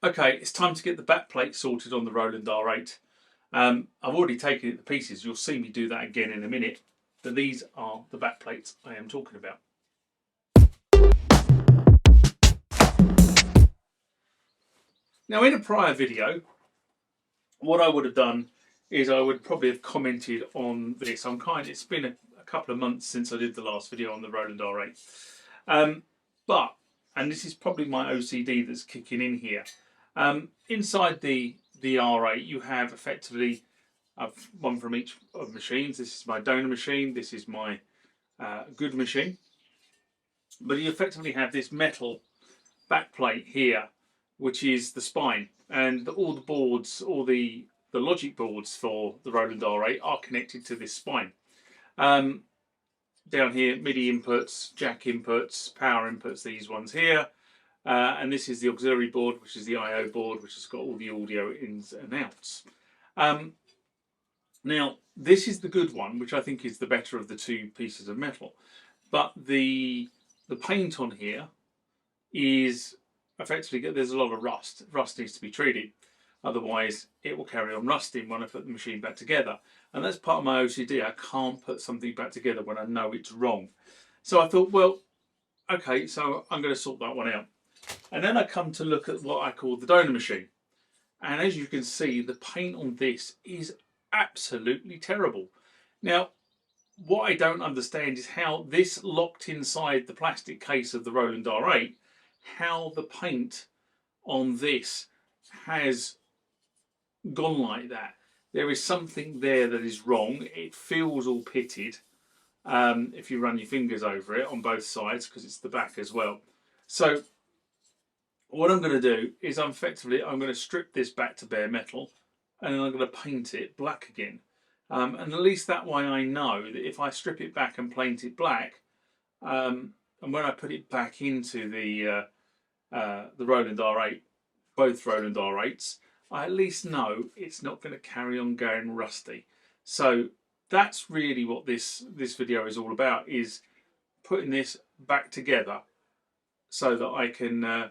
Okay, it's time to get the backplate sorted on the Roland R-8. I've already taken it to pieces. You'll see me do that again in a minute. But these are the backplates I am talking about. Now, in a prior video, what I would have done is I would probably have commented on this. It's been a couple of months since I did the last video on the Roland R-8. And this is probably my OCD that's kicking in here. Inside the R8, you have effectively one from each of the machines. This is my donor machine. This is my good machine. But you effectively have this metal backplate here, which is the spine, and all the boards, all the logic boards for the Roland R8 are connected to this spine. Down here, MIDI inputs, jack inputs, power inputs, these ones here. And this is the auxiliary board, which is the I/O board, which has got all the audio ins and outs. Now, this is the good one, which I think is the better of the two pieces of metal. But the paint on here is effectively, there's a lot of rust. Rust needs to be treated. Otherwise, it will carry on rusting when I put the machine back together. And that's part of my OCD. I can't put something back together when I know it's wrong. So I thought, well, okay, so I'm going to sort that one out. And then I come to look at what I call the donor machine. And as you can see, the paint on this is absolutely terrible. Now, what I don't understand is how this locked inside the plastic case of the Roland R8, how the paint on this has gone like that. There is something there that is wrong. It feels all pitted if you run your fingers over it on both sides, because it's the back as well. So what I'm going to do is I'm going to strip this back to bare metal, and then I'm going to paint it black again. And at least that way I know that if I strip it back and paint it black, and when I put it back into the Roland R8, both Roland R8s, I at least know it's not going to carry on going rusty. So that's really what this video is all about, is putting this back together so that I can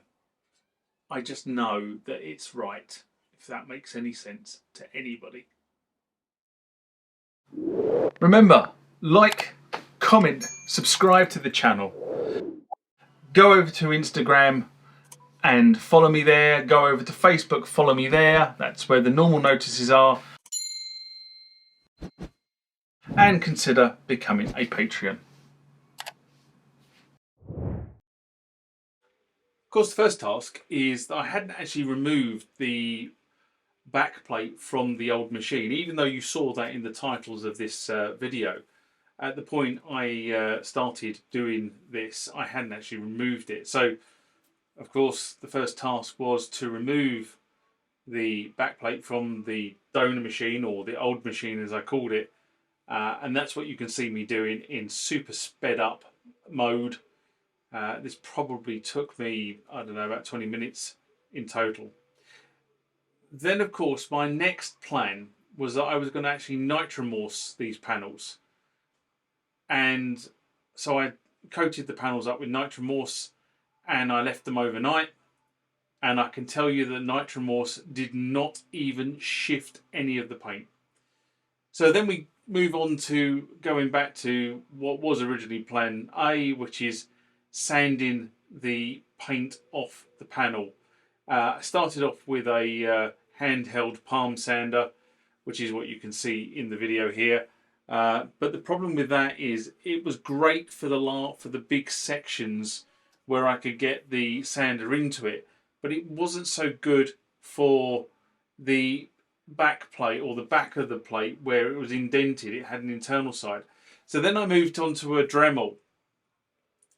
I just know that it's right, if that makes any sense to anybody. Remember, like, comment, subscribe to the channel. Go over to Instagram and follow me there. Go over to Facebook, follow me there. That's where the normal notices are. And consider becoming a Patreon. Of course, the first task is that I hadn't actually removed the backplate from the old machine, even though you saw that in the titles of this video. At the point I started doing this, I hadn't actually removed it. So, of course, the first task was to remove the backplate from the donor machine, or the old machine as I called it. And that's what you can see me doing in super sped up mode. This probably took me, I don't know, about 20 minutes in total. Then, of course, my next plan was that I was going to actually Nitro Morse these panels. And so I coated the panels up with Nitro Morse and I left them overnight. And I can tell you that Nitro Morse did not even shift any of the paint. So then we move on to going back to what was originally plan A, which is sanding the paint off the panel. I started off with a handheld palm sander, which is what you can see in the video here. But the problem with that is it was great for the big sections where I could get the sander into it, but it wasn't so good for the back plate, or the back of the plate where it was indented. It had an internal side. So then I moved on to a Dremel,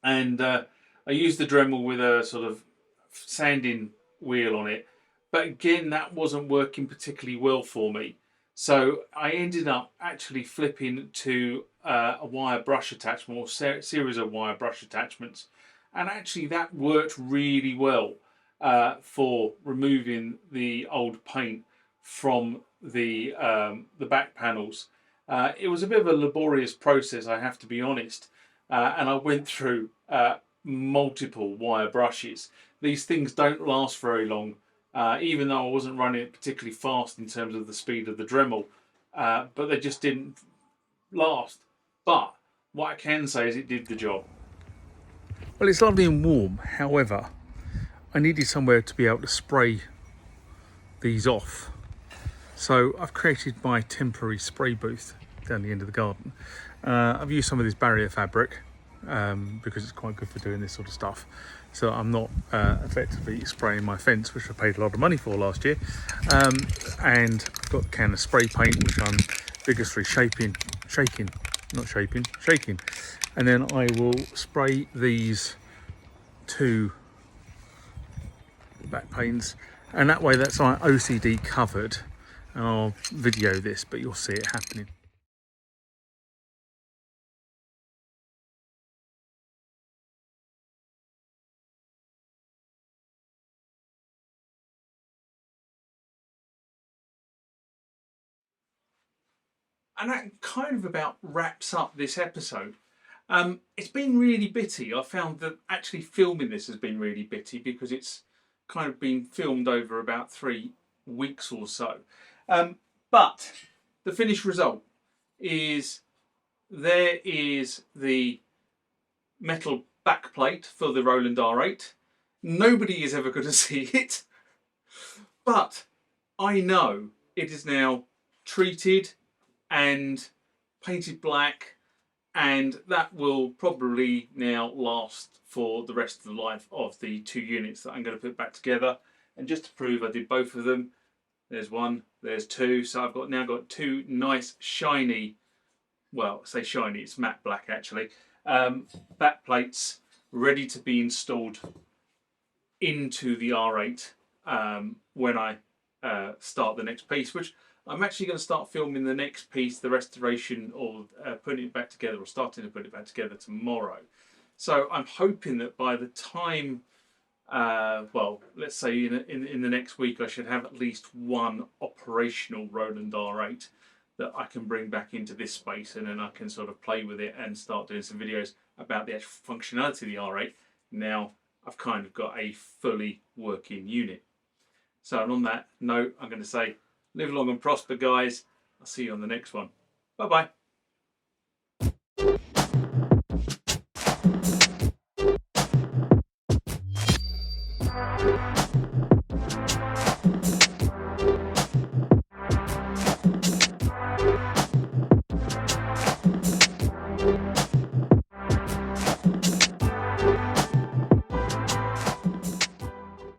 and I used the Dremel with a sort of sanding wheel on it, but again that wasn't working particularly well for me. So I ended up actually flipping to a wire brush attachment, or series of wire brush attachments, and actually that worked really well for removing the old paint from the back panels. It was a bit of a laborious process, I have to be honest, and I went through multiple wire brushes. These things don't last very long. even though I wasn't running it particularly fast in terms of the speed of the Dremel, but they just didn't last. But what I can say is it did the job. Well, it's lovely and warm. However, I needed somewhere to be able to spray these off. So I've created my temporary spray booth down the end of the garden. I've used some of this barrier fabric because it's quite good for doing this sort of stuff. So I'm not effectively spraying my fence, which I paid a lot of money for last year. And I've got a can of spray paint, which I'm vigorously shaking. And then I will spray these two back panes, and that way that's like OCD covered. And I'll video this, but you'll see it happening. And that kind of about wraps up this episode. It's been really bitty. I found that actually filming this has been really bitty because it's kind of been filmed over about 3 weeks or so. But the finished result is there is the metal backplate for the Roland R-8. Nobody is ever going to see it, but I know it is now treated and painted black, and that will probably now last for the rest of the life of the 2 units that I'm going to put back together. And just to prove I did both of them, there's one, there's two, so I've now got 2 nice shiny, well, I say shiny, it's matte black actually, back plates ready to be installed into the R8 when I start the next piece, which I'm actually going to start filming the next piece, the restoration, or putting it back together, or starting to put it back together tomorrow. So I'm hoping that by the time, well, let's say in the next week, I should have at least one operational Roland R8 that I can bring back into this space, and then I can sort of play with it and start doing some videos about the actual functionality of the R8. Now I've kind of got a fully working unit. So on that note, I'm going to say, live long and prosper, guys. I'll see you on the next one. Bye-bye.